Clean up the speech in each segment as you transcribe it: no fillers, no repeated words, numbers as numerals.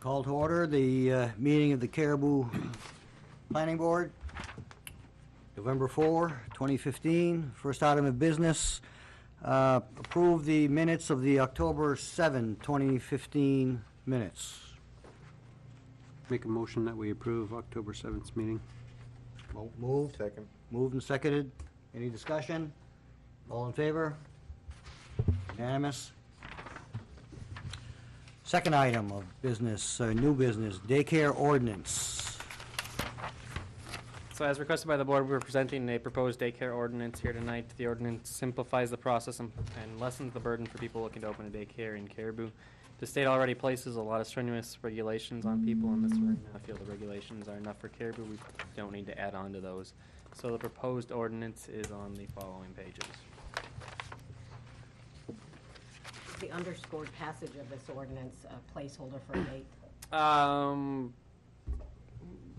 Call to order the meeting of the Caribou Planning Board, November 4, 2015. First item of business, approve the minutes of the October 7, 2015 minutes. Make a motion that we approve October 7th meeting. Moved. Second. Moved and seconded. Any discussion? All in favor? Unanimous. Second item of business, new business, daycare ordinance. So as requested by the board, we're presenting a proposed daycare ordinance here tonight. The ordinance simplifies the process and lessens the burden for people looking to open a daycare in Caribou. The state already places a lot of strenuous regulations on people in this room. I feel the regulations are enough for Caribou. We don't need to add on to those. So the proposed ordinance is on the following pages. The underscored passage of this ordinance a placeholder for a date?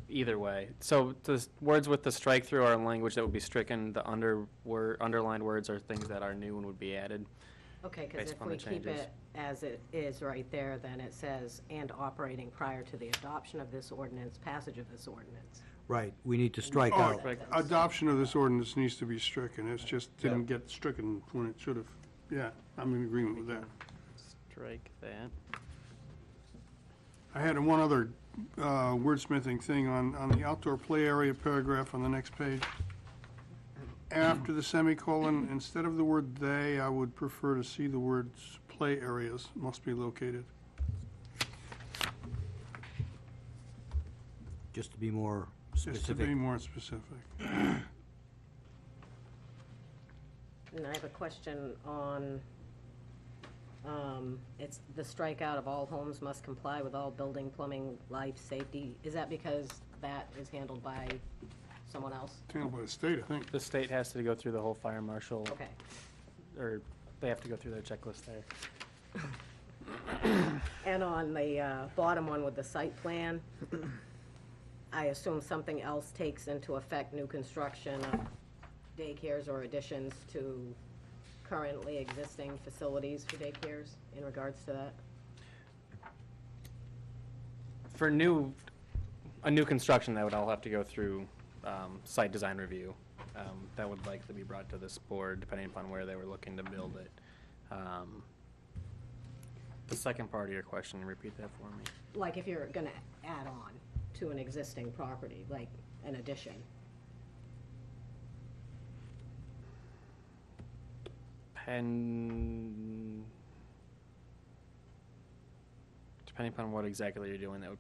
Either way. So the words with the strike through are language that would be stricken. The underlined words are things that are new and would be added. Okay, because based if upon we the keep changes. it as it is right there, then it says, and operating prior to the adoption of this ordinance, passage of this ordinance. Right, we need to strike Oh, out. Right. Adoption of this ordinance needs to be stricken. It just didn't get stricken when it should have. Yeah, I'm in agreement with that. Strike that. I had one other wordsmithing thing on the outdoor play area paragraph on the next page. After the semicolon, instead of the word "they," I would prefer to see the words "play areas must be located." Just to be more Just to specific. be more specific. And I have a question on, it's the strikeout of all homes must comply with all building, plumbing, life, safety. Is that because that is handled by someone else? It's handled by the state, I think. The state has to go through the whole fire marshal, Okay. or they have to go through their checklist there. And on the bottom one with the site plan, I assume something else takes into effect new construction of daycares or additions to currently existing facilities for daycares in regards to that? For a new construction, that would all have to go through site design review. That would likely be brought to this board, depending upon where they were looking to build it. The second part of your question, repeat that for me. Like if you're gonna add on to an existing property, like an addition. Depending upon what exactly you're doing, that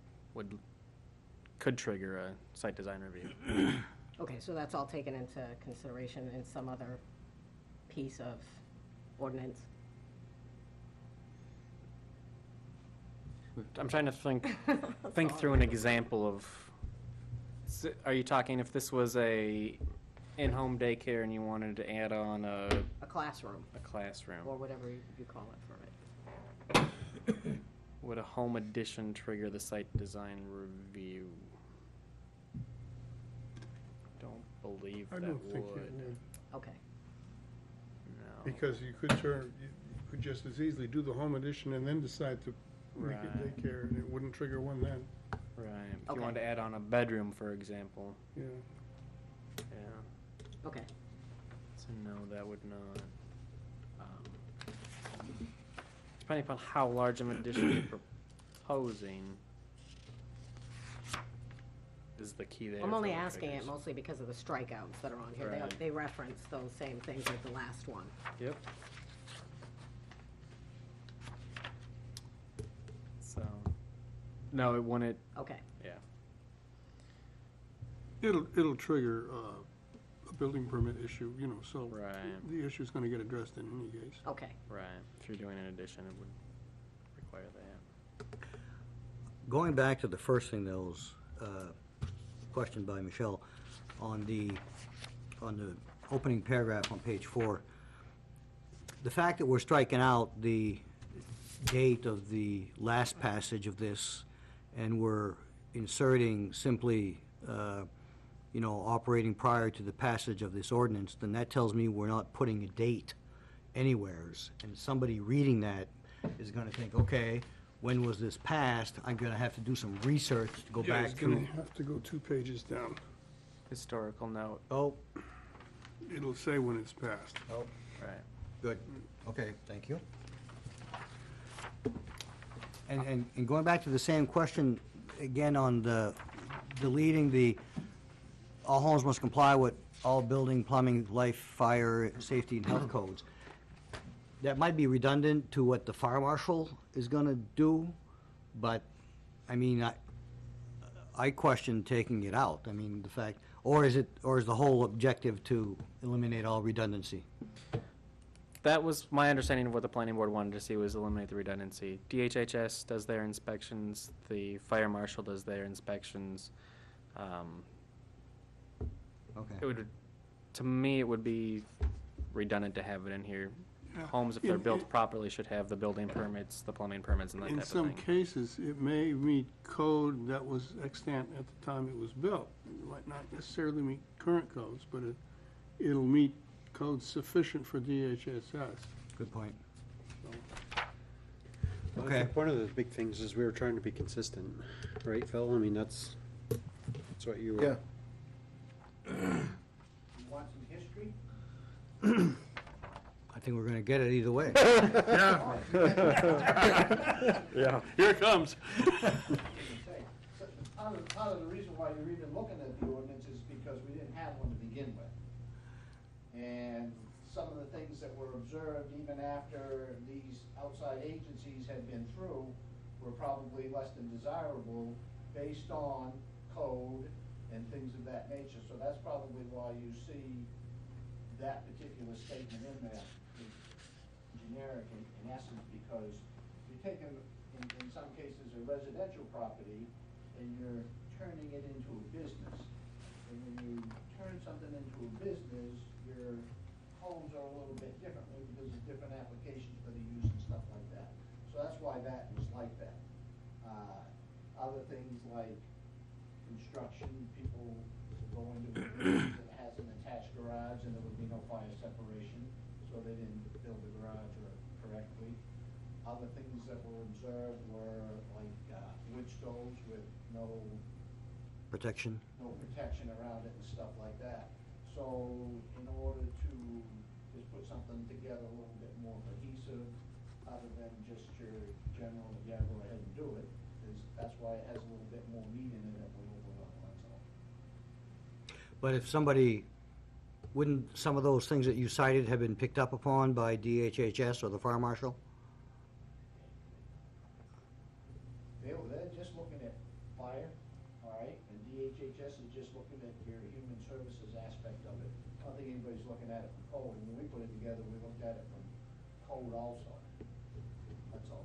could trigger a site design review. Okay, so that's all taken into consideration in some other piece of ordinance? I'm trying to think through an example of, are you talking if this was a in-home daycare and you wanted to add on a classroom, classroom? or whatever you call it for it. Would a home addition trigger the site design review? Don't believe I that don't think it would. would. Okay, No. Because you could just as easily do the home addition and then decide to make it Right. daycare, and it wouldn't trigger one then. Right. If Okay. you wanted to add on a bedroom, for example. Yeah. Yeah. okay. So no, that would not. Depending upon how large of an addition you're proposing is the key there. I'm for only what asking it triggers. mostly because of the strikeouts that are on here. Right. They reference those same things as the last one. Yep. So, no, it wouldn't. Okay, Yeah. It'll trigger a building permit issue, so Right. the issue's gonna get addressed in any case. okay. Right. If you're doing an addition, it would require that. Going back to the first thing that was questioned by Michelle, on the opening paragraph on page 4, the fact that we're striking out the date of the last passage of this, and we're inserting simply, operating prior to the passage of this ordinance, then that tells me we're not putting a date anywheres. And somebody reading that is gonna think, okay, when was this passed, I'm gonna have to do some research to go Yeah, back it's gonna through. have to go 2 pages down. Historical note, Oh, It'll say when it's passed. oh, right. good, okay, thank you. And going back to the same question, again, on the deleting the, all homes must comply with all building, plumbing, life, fire, safety, and health codes. That might be redundant to what the fire marshal is gonna do, but, I mean, I question taking it out. I mean, the fact, or is the whole objective to eliminate all redundancy? That was my understanding of what the planning board wanted to see, was eliminate the redundancy. DHHS does their inspections, the fire marshal does their inspections. Okay. It would, to me, it would be redundant to have it in here. Yeah. Homes, if they're In- built properly, should have the building permits, the plumbing permits, and that In type of some thing. cases, it may meet code that was extant at the time it was built. It might not necessarily meet current codes, but it'll meet codes sufficient for DHSS. Good point. Well, I Okay. think one of the big things is we were trying to be consistent, right, Phil? I mean, that's what you were. Yeah. You want some history? I think we're gonna get it either way. Yeah. Here it comes. Say, so part of the reason why you're even looking at the ordinance is because we didn't have one to begin with. And some of the things that were observed even after these outside agencies had been through were probably less than desirable based on code and things of that nature. So that's probably why you see that particular statement in there, is generic in essence, because you're taking, in some cases, a residential property and you're turning it into a business. And when you turn something into a business, your homes are a little bit differently because of different applications for the use and stuff like that. So that's why that is like that. Other things like construction, people go into a business that has an attached garage and there would be no fire separation, so they didn't build the garage correctly. Other things that were observed were like wood stoves with no Protection. protection around it and stuff like that. So in order to just put something together a little bit more cohesive, other than just your general, yeah, go ahead and do it, that's why it has a little bit more meat in it at the local level, that's all. But if somebody, wouldn't some of those things that you cited have been picked up upon by DHHS or the fire marshal? They're just looking at fire, all right, and DHHS is just looking at your human services aspect of it. I don't think anybody's looking at it from code. When we put it together, we looked at it from code also. That's all.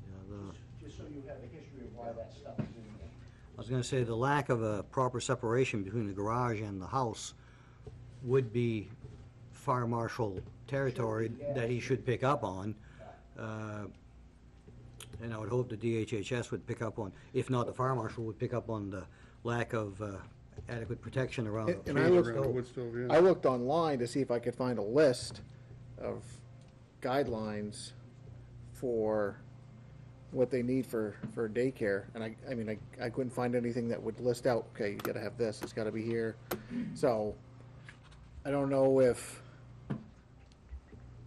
Yeah, Just so you have a history of why that stuff is in there. I was gonna say, the lack of a proper separation between the garage and the house would be fire marshal territory that he should pick up on. And I would hope the DHHS would pick up on, if not the fire marshal, would pick up on the lack of adequate protection around the And I looked- Around the wood stove, yeah. I looked online to see if I could find a list of guidelines for what they need for daycare, and I mean, I couldn't find anything that would list out, okay, you gotta have this, it's gotta be here. So, I don't know if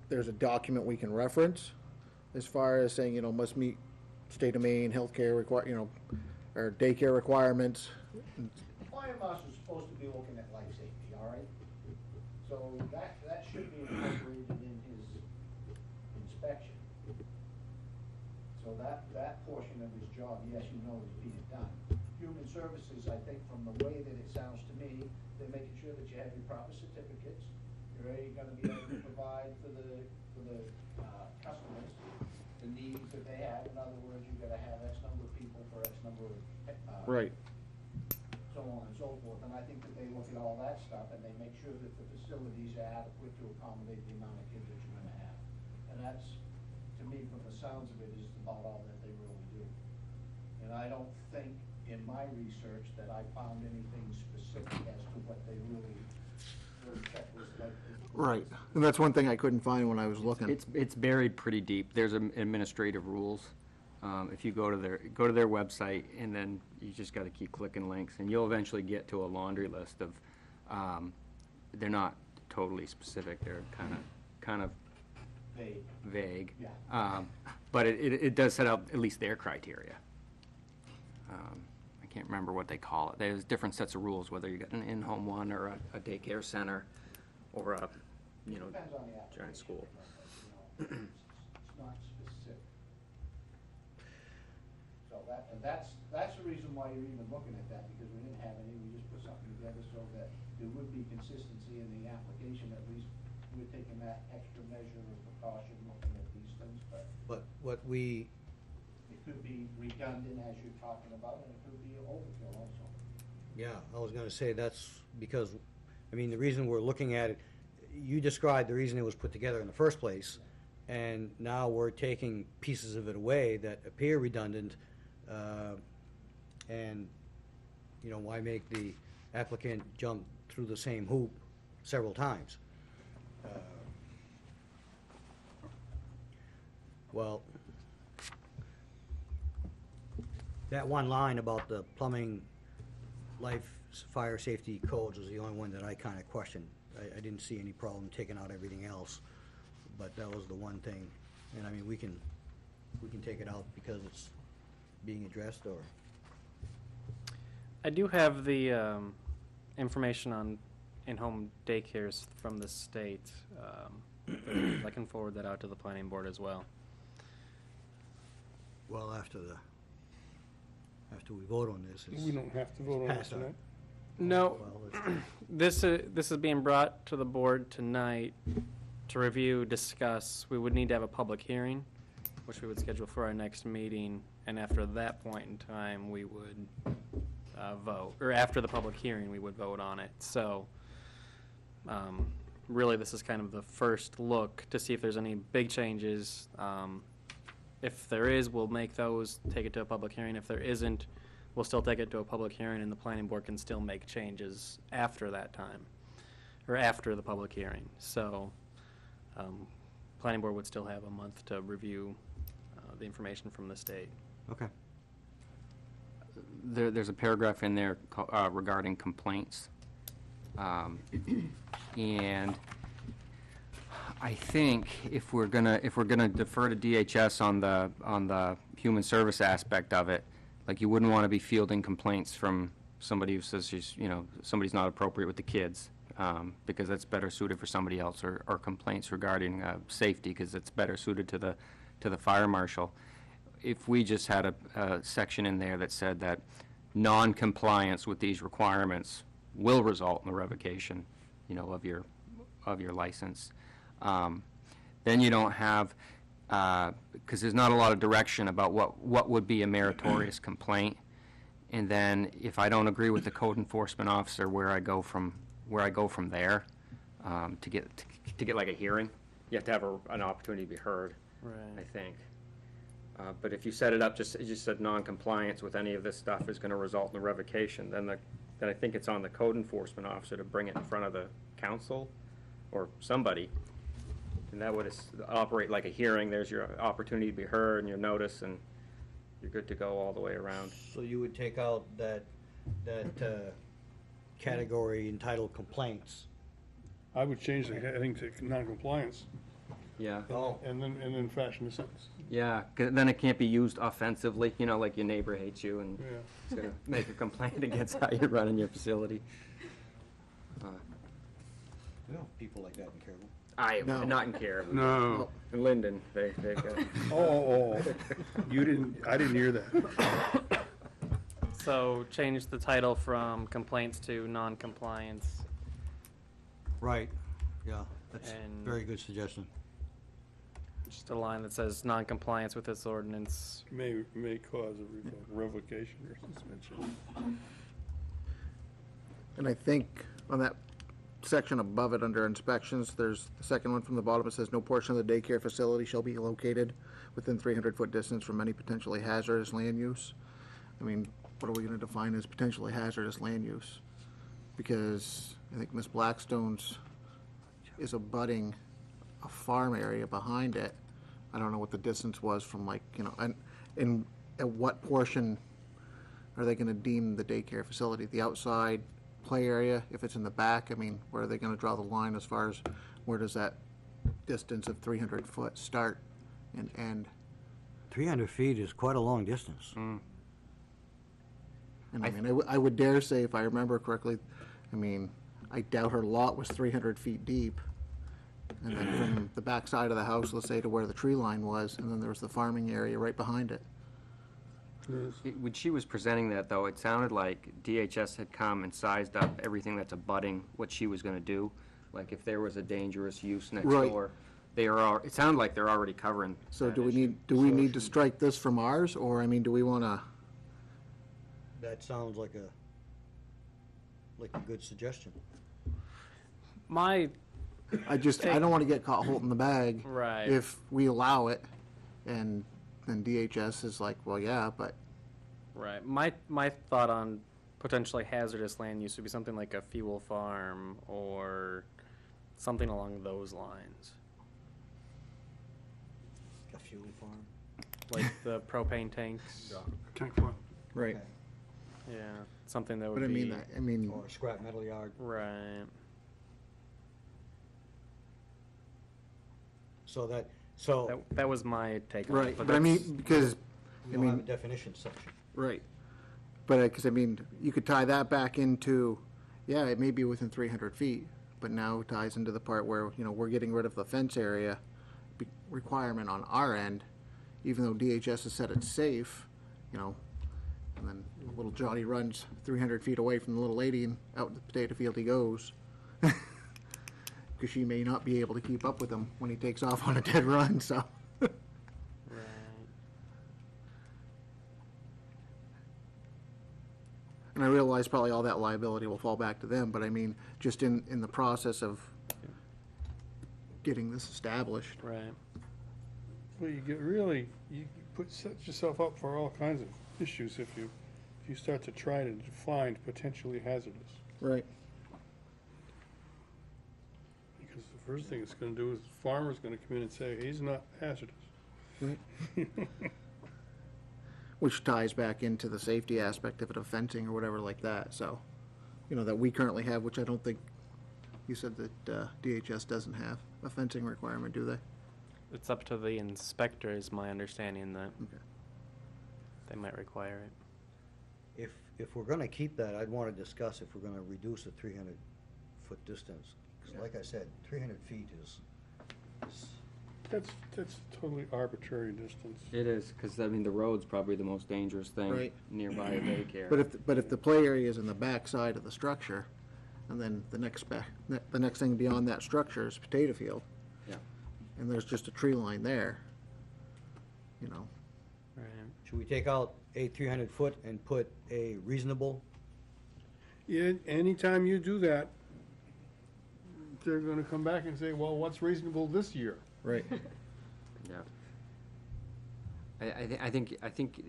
there's a document we can reference as far as saying, must meet state of Maine healthcare or daycare requirements. The fire marshal's supposed to be looking at life safety, all right? So that should be incorporated in his inspection. So that portion of his job, yes, is being done. Human services, I think from the way that it sounds to me, they're making sure that you have your proper certificates. You're gonna be able to provide for the customers, the needs that they have. In other words, you've gotta have X number of people for X number of, Right. so on and so forth. And I think that they look at all that stuff and they make sure that the facilities are adequate to accommodate the amount of kids that you're gonna have. And that's, to me, from the sounds of it, is about all that they really do. And I don't think in my research that I found anything specific as to what they really check was like. Right, and that's one thing I couldn't find when I was looking. It's buried pretty deep. There's administrative rules. If you go to their website, and then you just gotta keep clicking links, and you'll eventually get to a laundry list of, they're not totally specific, they're kind of vague. Yeah. But it does set out at least their criteria. I can't remember what they call it. There's different sets of rules, whether you got an in-home one, or a daycare center, or a, Depends on the application. giant school. It's not specific. So that's the reason why you're even looking at that, because we didn't have any, we just put something together so that there would be consistency in the application, at least we're taking that extra measure of precaution looking at these things, but But what we, it could be redundant as you're talking about, and it could be overkill also. yeah, I was gonna say that's because, I mean, the reason we're looking at it, you described the reason it was put together in the first place, and now we're taking pieces of it away that appear redundant, and, you know, why make the applicant jump through the same hoop several times? Well, that one line about the plumbing, fire safety codes was the only one that I kinda questioned. I didn't see any problem taking out everything else, but that was the one thing. And I mean, we can take it out because it's being addressed, or? I do have the information on in-home daycares from the state. I can forward that out to the planning board as well. Well, after we vote on this, it's. We don't have to vote on Pass this on. tonight. No, Well, it's- this is being brought to the board tonight to review, discuss. We would need to have a public hearing, which we would schedule for our next meeting, and after that point in time, we would vote, or after the public hearing, we would vote on it. So, really, this is kind of the first look to see if there's any big changes. If there is, we'll make those, take it to a public hearing. If there isn't, we'll still take it to a public hearing, and the planning board can still make changes after that time, or after the public hearing. So, planning board would still have a month to review the information from the state. Okay. There's a paragraph in there regarding complaints. And I think if we're gonna defer to DHS on the human service aspect of it, like, you wouldn't want to be fielding complaints from somebody who says somebody's not appropriate with the kids, because that's better suited for somebody else, or complaints regarding safety, because it's better suited to the fire marshal. If we just had a section in there that said that non-compliance with these requirements will result in the revocation, of your license, then you don't have, because there's not a lot of direction about what would be a meritorious complaint. And then if I don't agree with the code enforcement officer, where I go from there, to get like a hearing, you have to have an opportunity to be heard, I Right. think. But if you set it up, just said non-compliance with any of this stuff is gonna result in a revocation, then I think it's on the code enforcement officer to bring it in front of the council or somebody. And that would operate like a hearing. There's your opportunity to be heard and your notice, and you're good to go all the way around. So you would take out that category entitled complaints? I would change the heading to non-compliance, Yeah. Oh. and then fashion a sentence. Yeah, 'cause then it can't be used offensively, like your neighbor hates you and Yeah. is gonna make a complaint against how you're running your facility. You know, people like that in Caribou. No. Not in Caribou. No. In Linden, they've got. Oh, I didn't hear that. So change the title from complaints to non-compliance. Right, yeah, that's a And- very good suggestion. Just a line that says non-compliance with this ordinance. May cause a revocation or suspension. And I think on that section above it, under inspections, there's the second one from the bottom, it says, "No portion of the daycare facility shall be located within 300-foot distance from any potentially hazardous land use." I mean, what are we gonna define as potentially hazardous land use? Because I think Ms. Blackstone's is abutting a farm area behind it. I don't know what the distance was from, like, you know, and at what portion are they gonna deem the daycare facility? The outside play area, if it's in the back, I mean, where are they gonna draw the line as far as where does that distance of 300 foot start and end? 300 feet is quite a long distance. And I mean, I would dare say, if I remember correctly, I mean, I doubt her lot was 300 feet deep. And then from the back side of the house, let's say, to where the tree line was, and then there was the farming area right behind it. When she was presenting that, though, it sounded like DHS had come and sized up everything that's abutting what she was gonna do. Like if there was a dangerous use next Right. door, it sounded like they're already covering So that do we issue. need to strike this from ours, or, I mean, do we wanna, That sounds like a good suggestion. My, I don't wanna get caught holding the bag. Right. If we allow it, and then DHS is like, well, yeah, but, right, my thought on potentially hazardous land use would be something like a fuel farm or something along those lines. A fuel farm? Like the propane tanks. Tank farm. right, Okay. Yeah, something that would but I be. mean, Or a scrap metal yard. Right. So That was my take on it. right, but I mean, because, we I don't have a mean, definition section. right. But, because, I mean, you could tie that back into, yeah, it may be within 300 feet, but now it ties into the part where, you know, we're getting rid of the fence area requirement on our end, even though DHS has said it's safe, you know, and then little Johnny runs 300 feet away from the little lady and out in the potato field he goes. Because she may not be able to keep up with him when he takes off on a dead run, so. Right. And I realize probably all that liability will fall back to them, but I mean, just in the process of getting this established. Right. Well, you set yourself up for all kinds of issues if you start to try to define potentially hazardous. Right. Because the first thing it's gonna do is the farmer's gonna come in and say, he's not hazardous. Which ties back into the safety aspect of it, of fencing or whatever like that, so, you know, that we currently have, which I don't think, you said that DHS doesn't have a fencing requirement, do they? It's up to the inspector, is my understanding, that Okay. they might require it. If we're gonna keep that, I'd wanna discuss if we're gonna reduce the 300-foot distance. 'Cause like I said, 300 feet is That's totally arbitrary distance. It is, because, I mean, the road's probably the most dangerous thing Right. nearby a daycare. But if the play area is in the back side of the structure, and then the next thing beyond that structure is potato field. Yeah. And there's just a tree line there, you know. Right. Should we take out a 300-foot and put a reasonable? Yeah, anytime you do that, they're gonna come back and say, well, what's reasonable this year? Right. Yeah. I think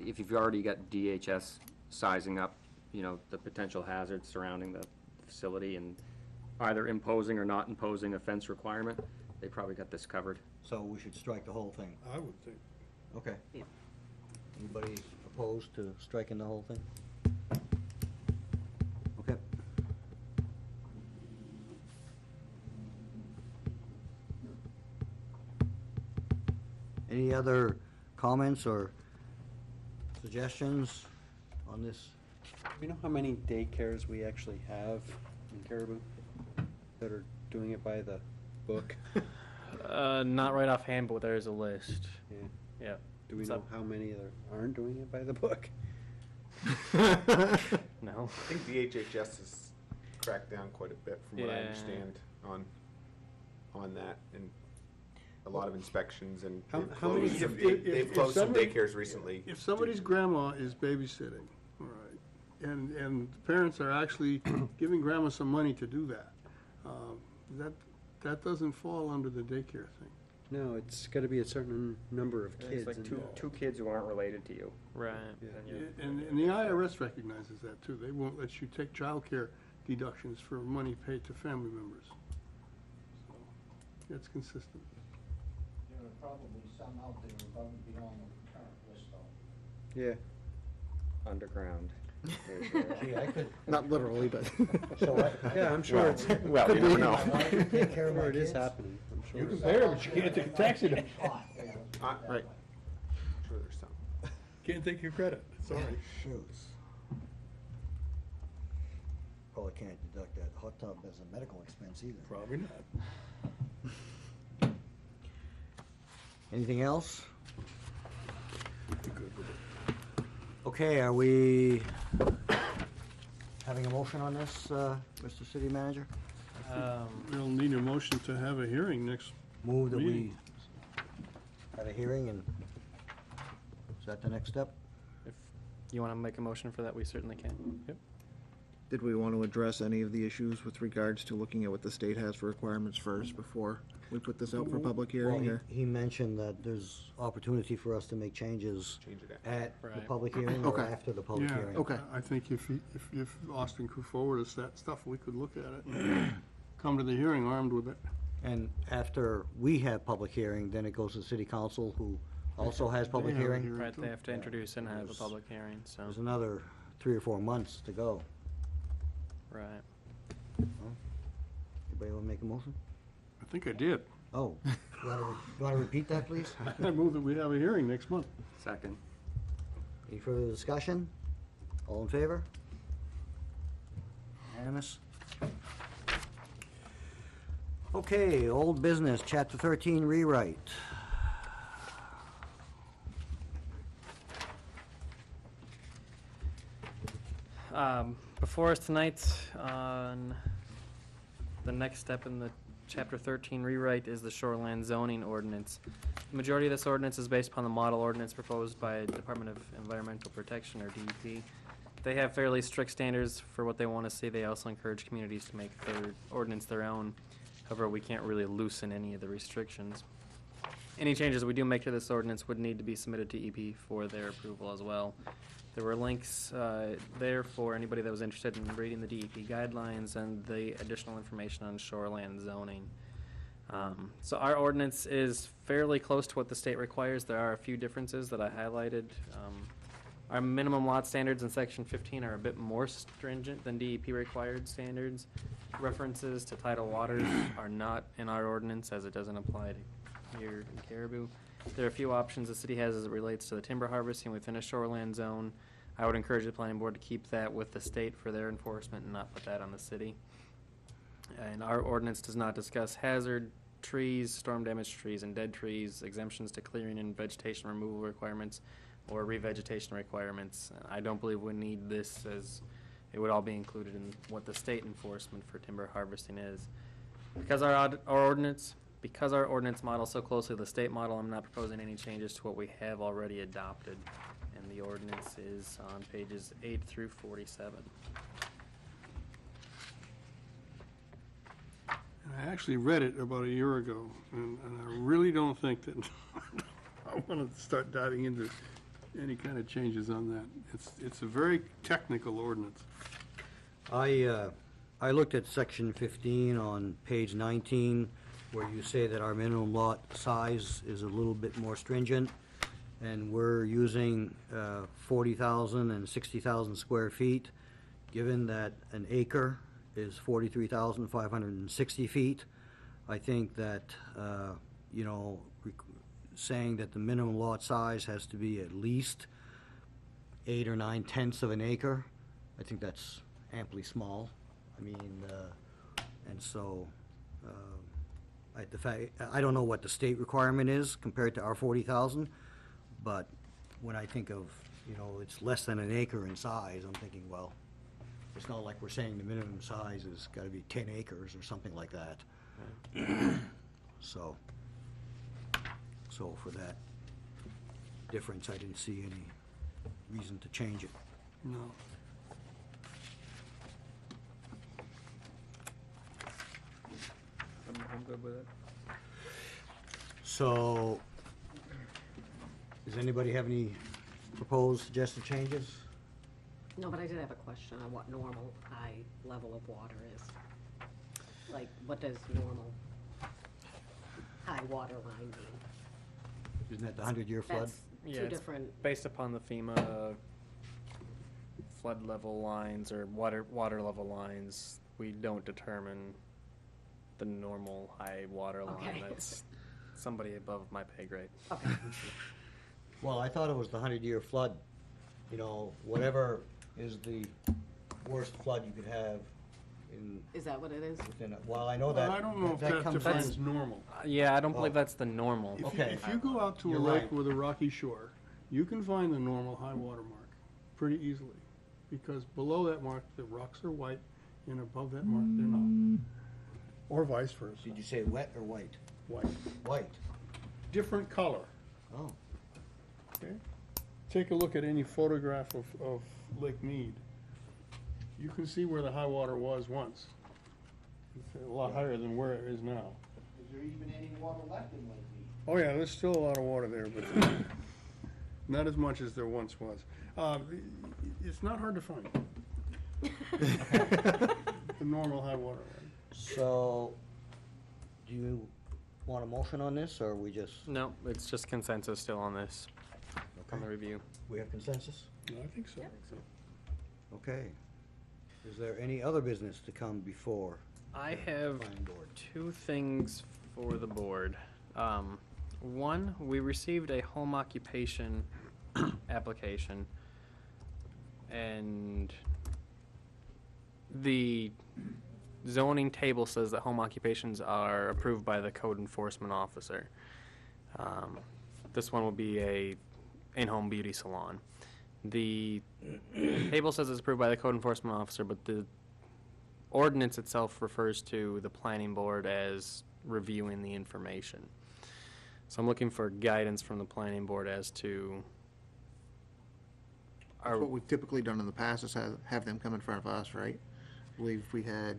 if you've already got DHS sizing up, you know, the potential hazards surrounding the facility and either imposing or not imposing a fence requirement, they probably got this covered. So we should strike the whole thing. I would think. Okay. Yeah. Anybody opposed to striking the whole thing? Okay. Any other comments or suggestions on this? Do you know how many daycares we actually have in Caribou that are doing it by the book? Not right offhand, but there's a list. Yeah. Yeah. Do we What's know up? how many that aren't doing it by the book? No. I think the HHS has cracked down quite a bit, from what I Yeah. understand, on that, and a lot of inspections, and How- they've how many- closed some If- they've if closed some somebody- daycares recently. If somebody's grandma is babysitting, all right, and the parents are actually giving grandma some money to do that, that doesn't fall under the daycare thing. No, it's gotta be a certain number of kids. It's like and- two kids who aren't related to you. Right. Yeah. Then you're- And the IRS recognizes that too. They won't let you take childcare deductions for money paid to family members. That's consistent. There are probably some out there above and beyond the current list though. Yeah. Underground. Gee, I could, Not literally, but. so I, Yeah, I'm sure it's, Well, you never know. my wife can take care of my sure it is kids. happening, I'm sure. You can pay her, but you can't take a taxi to, Right. Sure there's some. can't take your credit, sorry. Shoes. Probably can't deduct that hot tub as a medical expense either. Probably not. Anything else? Be good with it. Okay, are we having a motion on this, Mr. City Manager? We'll need a motion to have a hearing next, Move that we Meeting. have a hearing, and is that the next step? If you want to make a motion for that, we certainly can. Yep. Did we want to address any of the issues with regards to looking at what the state has for requirements first before we put this out for public hearing? Well, Or he mentioned that there's opportunity for us to make changes Change it. at the Right. public hearing or Okay. after the public yeah. hearing. Okay. I think if Austin could forward us that stuff, we could look at it and come to the hearing armed with it. And after we have public hearing, then it goes to the city council, who also has public They have a hearing. Right, too. they have to introduce and have a There's- public hearing, so, There's another 3 or 4 months to go. right. Anybody want to make a motion? I think I did. Oh, you want to repeat that, please? I move that we have a hearing next month. Second. Any further discussion? All in favor? Unanimous? Okay, old business, chapter 13 rewrite. Before us tonight, on the next step in the Chapter 13 rewrite is the shoreline zoning ordinance. The majority of this ordinance is based upon the model ordinance proposed by Department of Environmental Protection, or DEP. They have fairly strict standards for what they want to see. They also encourage communities to make their ordinance their own. However, we can't really loosen any of the restrictions. Any changes we do make to this ordinance would need to be submitted to EP for their approval as well. There were links there for anybody that was interested in reading the DEP guidelines and the additional information on shoreline zoning. So our ordinance is fairly close to what the state requires. There are a few differences that I highlighted. Our minimum lot standards in section 15 are a bit more stringent than DEP required standards. References to tidal waters are not in our ordinance, as it doesn't apply to here in Caribou. There are a few options the city has as it relates to the timber harvesting within a shoreland zone. I would encourage the planning board to keep that with the state for their enforcement and not put that on the city. And our ordinance does not discuss hazard trees, storm damaged trees, and dead trees, exemptions to clearing and vegetation removal requirements, or revegetation requirements. I don't believe we need this, as it would all be included in what the state enforcement for timber harvesting is. Because our ordinance models so closely the state model, I'm not proposing any changes to what we have already adopted. And the ordinance is on pages 8 through 47. And I actually read it about a year ago, and I really don't think that I want to start diving into any kind of changes on that. It's a very technical ordinance. I looked at section 15 on page 19, where you say that our minimum lot size is a little bit more stringent, and we're using 40,000 and 60,000 square feet. Given that an acre is 43,560 feet, I think that, saying that the minimum lot size has to be at least 8 or 9/10 of an acre, I think that's amply small. I mean, and so, I don't know what the state requirement is compared to our 40,000, but when I think of, it's less than an acre in size, I'm thinking, well, it's not like we're saying the minimum size has got to be 10 acres or something like that. So for that difference, I didn't see any reason to change it. No. I'm good with it. So, does anybody have any proposed suggested changes? No, but I did have a question on what normal high level of water is. Like, what does normal high water line mean? Isn't that the 100-year flood? That's Yeah, two it's different, based upon the FEMA flood level lines or water level lines. We don't determine the normal high water line. Okay. That's somebody above my pay grade. okay. Well, I thought it was the 100-year flood, whatever is the worst flood you could have in, Is that what it is? within, well, I know that. Well, I don't know if that comes defines in- normal. Yeah, I don't believe Oh. that's the normal. Okay. If you go out to a You're lake right. with a rocky shore, you can find the normal high water mark pretty easily. Because below that mark, the rocks are white, and above that mark, they're not. Or vice versa, Did you say wet or white? white. White. Different color, Oh, okay? Take a look at any photograph of Lake Mead. You can see where the high water was once. It's a lot higher than where it is now. Is there even any water left in Lake Mead? Oh, yeah, there's still a lot of water there, but not as much as there once was. It's not hard to find. The normal high water line. so, do you want a motion on this, or we just, No, it's just consensus still on this, on the okay, review. we have consensus? No, I think so. Okay. Is there any other business to come before? I the have planning board? two things for the board. One, we received a home occupation application, and the zoning table says that home occupations are approved by the code enforcement officer. This one will be a in-home beauty salon. The table says it's approved by the code enforcement officer, but the ordinance itself refers to the planning board as reviewing the information. So I'm looking for guidance from the planning board as to That's what we've typically done in the past, is have them come in front of us, right? I believe we had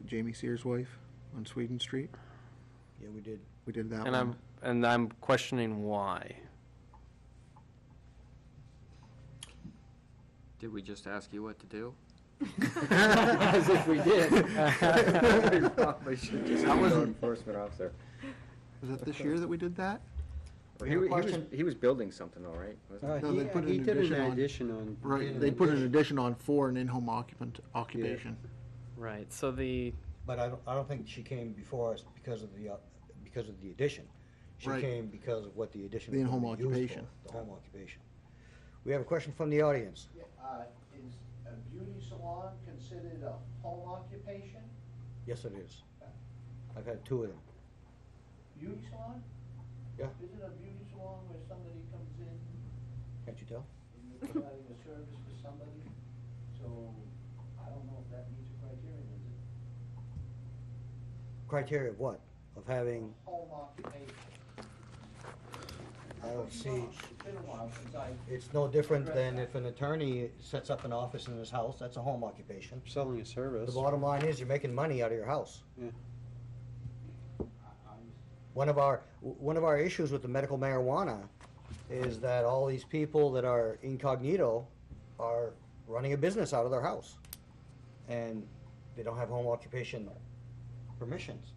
Jamie Sears' wife on Sweden Street. Yeah, we did. We did that and one. I'm questioning why. Did we just ask you what to do? As if we did. We probably should just That have was- an enforcement officer. Was it this year that we did that? Or We have a he was, question? he was building something, all right? wasn't he? No, they put an He did addition an on. addition on. Right, they put an addition on for an in-home occupation. Right. So the But I don't think she came before us because of the addition. She Right. came because of what the addition The was in-home gonna be used occupation. for, the home occupation. We have a question from the audience. Yeah, is a beauty salon considered a home occupation? Yes, it is. I've had two of them. Beauty salon? Yeah. Is it a beauty salon where somebody comes in Can't you tell? and you're providing a service for somebody? So, I don't know if that meets a criteria, is it? Criteria of what? Of having, Home occupation. I don't see, It's been a while since I. it's no different than if an attorney sets up an office in his house, that's a home occupation. Selling a service. The bottom line is you're making money out of your house. Yeah. One of our issues with the medical marijuana is that all these people that are incognito are running a business out of their house. And they don't have home occupation permissions.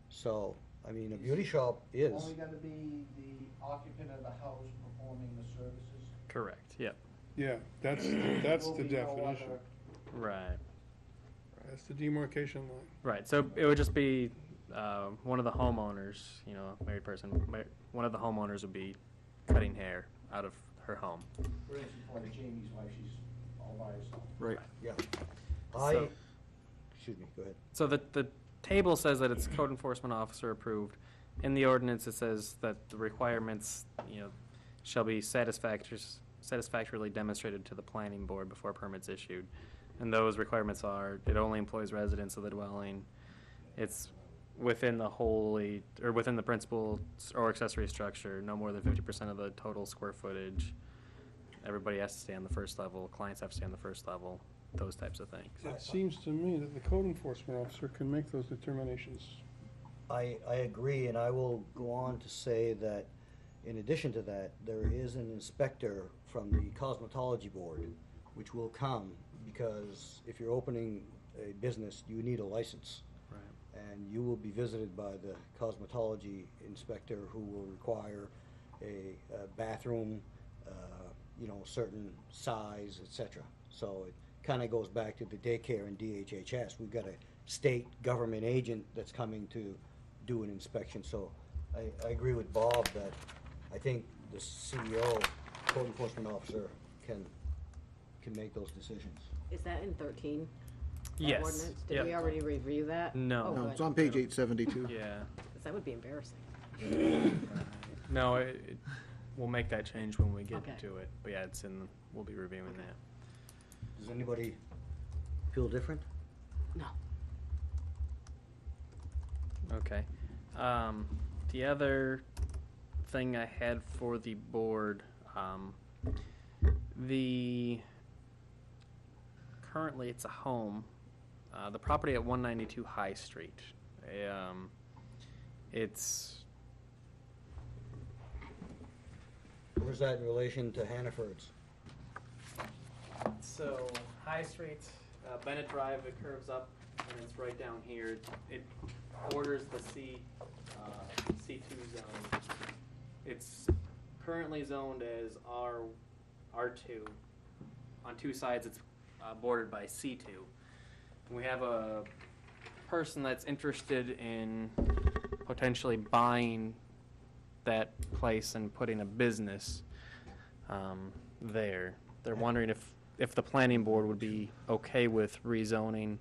So, I mean, a beauty shop is. Only gonna be the occupant of the house performing the services? correct. Yep. Yeah, that's Will the be no definition. other- Right. That's the demarcation line. Right. So it would just be one of the homeowners, married person. One of the homeowners would be cutting hair out of her home. For instance, like Jamie's wife, she's all by herself. Right. Yeah. So- Excuse me, go ahead. So the table says that it's code enforcement officer approved. In the ordinance, it says that the requirements, shall be satisfactorily demonstrated to the planning board before a permit's issued. And those requirements are, it only employs residents of the dwelling. It's within within the principal or accessory structure, no more than 50% of the total square footage. Everybody has to stay on the first level, clients have to stay on the first level, those types of things. It seems to me that the code enforcement officer can make those determinations. I agree, and I will go on to say that in addition to that, there is an inspector from the cosmetology board, which will come, because if you're opening a business, you need a license. Right. and you will be visited by the cosmetology inspector who will require a bathroom, certain size, etc. So it kind of goes back to the daycare and DHHS. We've got a state government agent that's coming to do an inspection. So I agree with Bob that I think the CEO, code enforcement officer, can make those decisions. Is that in 13? that Yes. ordinance? Did Yep. we already review that? No. Oh, No, good. it's on page 872. Yeah. 'Cause that would be embarrassing. No, we'll make that change when we get Okay. to it. But yeah, we'll be reviewing that. Does anybody feel different? No. Okay. The other thing I had for the board, currently it's a home, the property at 192 High Street. It's, Where's that in relation to Hannaford's? so High Street, Bennett Drive, it curves up and it's right down here. It borders the C2 zone. It's currently zoned as R2. On two sides, it's bordered by C2. We have a person that's interested in potentially buying that place and putting a business there. They're wondering if the planning board would be okay with rezoning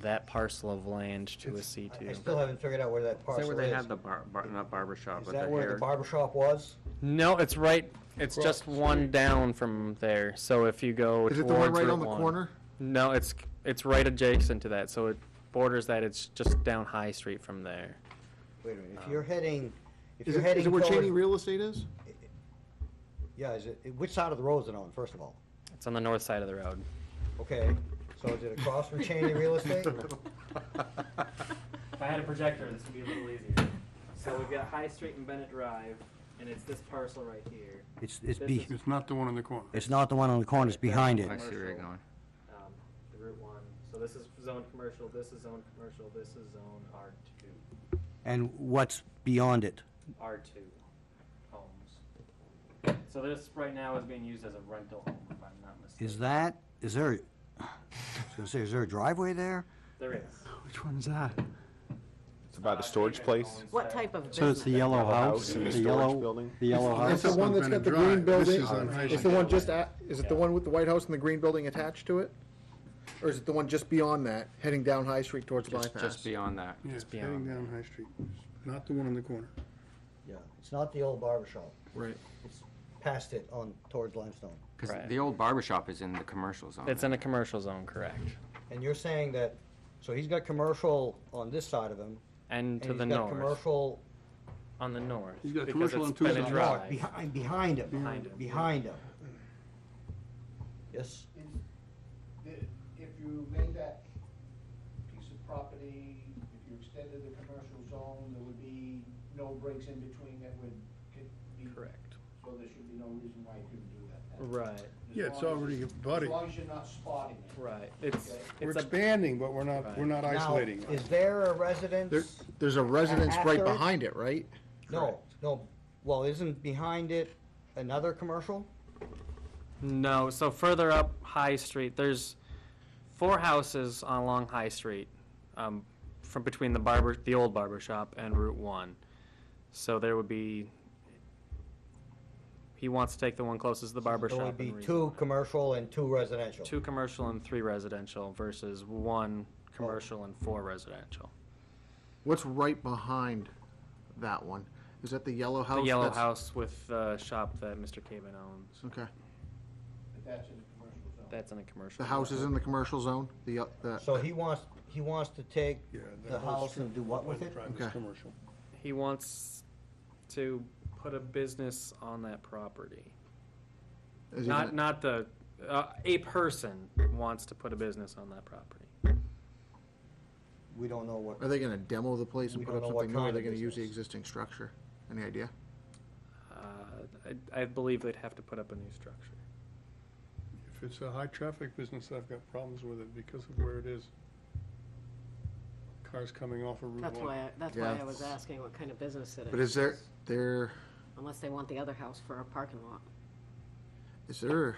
that parcel of land to a C2. I still haven't figured out where that Is parcel is. that where they have the not barber shop, Is but that the where the hair? barber shop was? No, it's just one down from there. So if you go Is it the one towards right Route on the 1. corner? No, it's right adjacent to that. So it borders that. It's just down High Street from there. Wait a minute, if you're heading Is it where towards- Cheney Real Estate is? Yeah, which side of the road is it on, first of all? It's on the north side of the road. Okay, so is it across from Cheney Real Estate? If I had a projector, this would be a little easier. So we've got High Street and Bennett Drive, and it's this parcel right here. It's This be, It's not the one in the corner. it's not the one on the corner, it's behind it. I see where you're going. The Route 1. So this is zoned commercial, this is zoned commercial, this is zoned R2. And what's beyond it? R2 homes. So this right now is being used as a rental home, if I'm not mistaken. Is there, I was gonna say, is there a driveway there? There is. Which one's that? It's about the storage place. What type of So it's the business? yellow house? and the The storage yellow, building? the yellow It's house? the one that's got the green Bennett Drive. This building. is on High It's the Street. one just is it the one with the White House and the green building attached to it? Or is it the one just beyond that, heading down High Street towards the bypass? Just beyond that. Yeah, it's beyond heading down High Street, not the one in the corner. Yeah, it's not the old barber shop. Right. It's past it on, towards Limestone. Because Right. the old barber shop is in the commercial zone. It's in a commercial zone, correct. And you're saying that, so he's got commercial on this side of him, And to and the he's got north. commercial On the north. He's got because commercial it's on two Bennett sides. Drive. behind him. Behind him. Behind him. Yes? If you made that piece of property, if you extended the commercial zone, there would be no breaks in between that would be. Correct. So there should be no reason why you couldn't do that. Right. As Yeah, it's long as- already abutting. As long as you're not spotting it. Right. It's Okay. We're it's a expanding, but we're not Now, isolating. is there a residence? There's a residence right After it? behind it, right? No, no, well, isn't behind it another commercial? No, so further up High Street, there's 4 houses along High Street, from between the old barber shop and Route 1. So there would be, he wants to take the one closest to the barber So it shop. would be and rezone 2 it. commercial and 2 residential. 2 commercial and 3 residential versus 1 commercial and 4 residential. What's right behind that one? Is that the yellow house? The yellow that's- house with the shop that Mr. Caven owns. Okay. But that's in the commercial zone. That's in a commercial. The house is in the commercial zone? So he wants to take Yeah, the that whole house strip and do what with it? Drive is Okay. commercial. He wants to put a business on that property. Is he gonna- Not the, a person wants to put a business on that property. We don't know what, Are they gonna demo the place and We put don't up know what something new, or are kind they of gonna use the business. existing structure? Any idea? I believe they'd have to put up a new structure. If it's a high-traffic business, I've got problems with it because of where it is. cars coming off of Route 1. That's why Yeah. I was asking what kind of business it is. But is there, Unless they want the other house for a parking lot. is there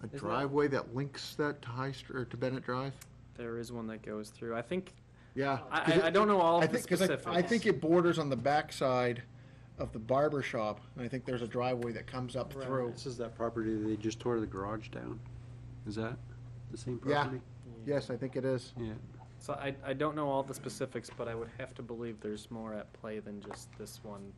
a that- driveway that links that to or to Bennett Drive? There is one that goes through. I think, Yeah. I don't know all of the Because specifics. I think it borders on the backside of the barber shop, and I think there's a driveway that comes up through. This is that property they just tore the garage down. Is that the same Yeah. property? Yes, I think it is. Yeah. So I don't know all the specifics, but I would have to believe there's more at play than just this one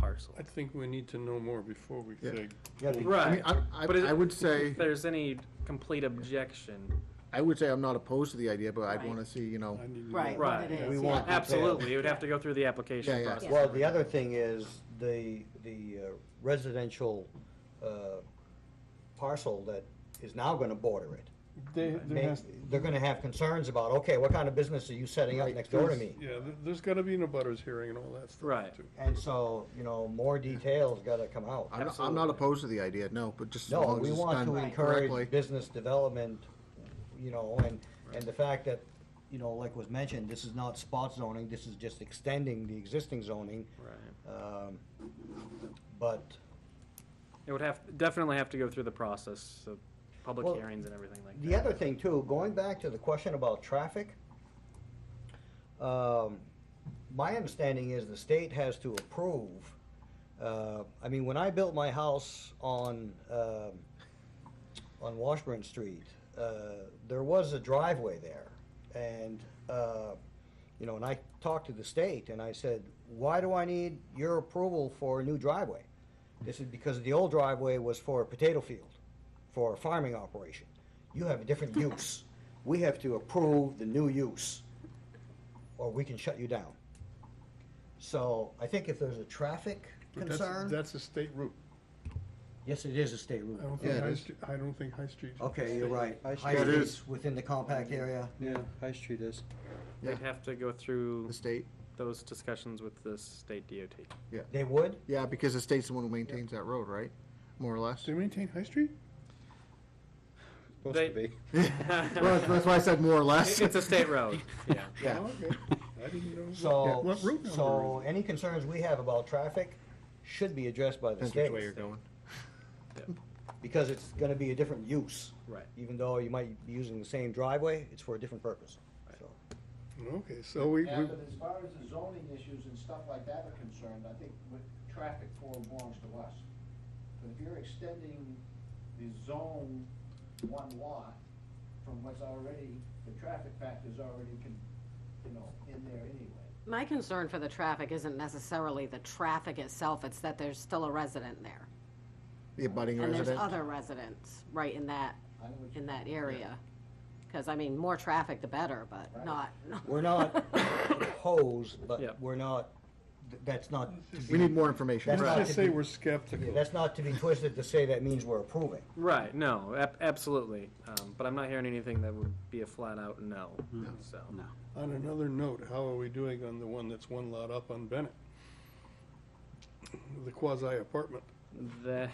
parcel. I think we need to know more before we Yeah. say. Yeah, pull- Right. I mean, But I would say, If there's any complete objection, I'm not opposed to the idea, but I'd Right. wanna see, I need to Right, know. what it is. We yeah. want detail. absolutely, it would have to go through the application Yeah, yeah. process. Well, the other thing is the residential parcel that is now gonna border it. They're gonna have concerns about, okay, what kind of business are you setting up Right, next door to me? Yeah, there's gotta be an abutters hearing and all that stuff. Right. too. And so, more details gotta come out. I'm not Absolutely. opposed to the idea, no, but just as No, long as we it's want done to correctly. encourage business development, and the fact that, like was mentioned, this is not spot zoning, this is just extending the existing zoning. Right. But, It would definitely have to go through the process, so public Well, hearings and everything like that. the other thing too, going back to the question about traffic, my understanding is the state has to approve. When I built my house on Washburn Street, there was a driveway there. And, and I talked to the state and I said, why do I need your approval for a new driveway? This is because the old driveway was for a potato field, for a farming operation. You have a different use. We have to approve the new use, or we can shut you down. So I think if there's a traffic But concern, that's a state route. yes, it is a state route. I don't think High Street. Okay, you're right. High High Street Street's within the compact area. Yeah, High Street is. They'd have to go through The state, those discussions with the state DOT. They would? yeah, because the state's the one who maintains that road, right? More or less. Do they maintain High Street? Supposed They- to be. Well, that's why I said more or less. It's a state road, yeah. Yeah. Oh, okay. I didn't know. So, What route number so is it? any concerns we have about traffic should be addressed by the Depends state. which way you're going. Because it's gonna be a different use. Right. Even though you might be using the same driveway, it's for a different purpose. So, Okay, so we, Yeah, but as far as the zoning issues and stuff like that are concerned, I think what traffic for belongs to us. But if you're extending the zone one lot from what's already, the traffic factor's already in there anyway. My concern for the traffic isn't necessarily the traffic itself, it's that there's still a resident there. The abutting And there's resident. other residents right in that I know what you- in that area. Because, more traffic the better, but Right. not, we're not opposed, Yeah. but we're not, that's not to be. We need more information. That's let's not just to say be- we're skeptical. That's not to be twisted to say that means we're approving. Right, no, absolutely. But I'm not hearing anything that would be a flat out no, so. No. On another note, how are we doing on the one that's one lot up on Bennett? The quasi apartment. That,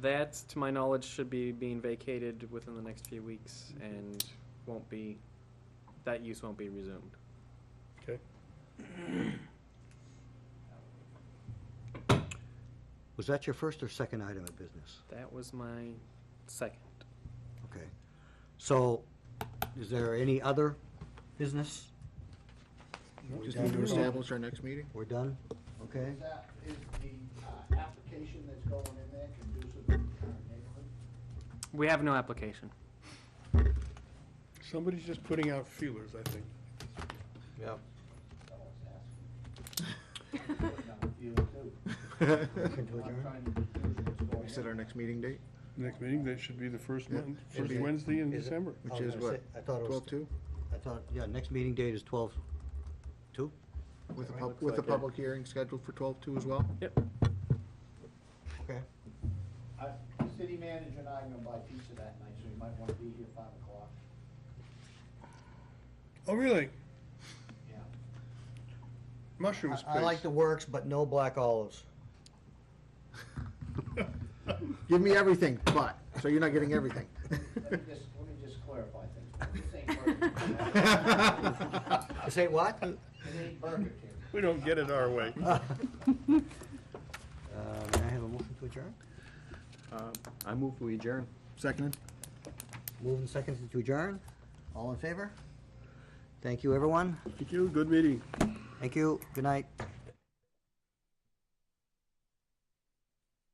that, to my knowledge, should be being vacated within the next few weeks and that use won't be resumed. Okay. Was that your first or second item of business? That was my second. Okay. So, is there any other business? Just need to establish our next meeting. We're done? Okay. Is the application that's going in there conducive to the current neighborhood? We have no application. Somebody's just putting out feelers, I think. Yeah. You too. Motion to adjourn? I'm trying to confuse what's going We set our on. next meeting date, Next meeting, that should be the first Yeah. month, Should first be. Wednesday in Is it? December. I which was is gonna what? say, I thought it was. 12/2? I thought, yeah, next meeting date is 12/2? With the Looks with the like it. public hearing scheduled for 12/2 as well? Yep. Okay. The city manager and I are gonna buy pizza that night, so you might wanna be here 5 o'clock. Oh, really? Yeah. Mushroom space. I like the works, but no black olives. Give me everything, but, so you're not getting everything. Let me just clarify things. This ain't working. Say what? It ain't Burger King. We don't get it our way. May I have a motion to adjourn? I move we adjourn. Seconded? Moving second to adjourn. All in favor? Thank you, everyone. Thank you, good meeting. Thank you. Good night.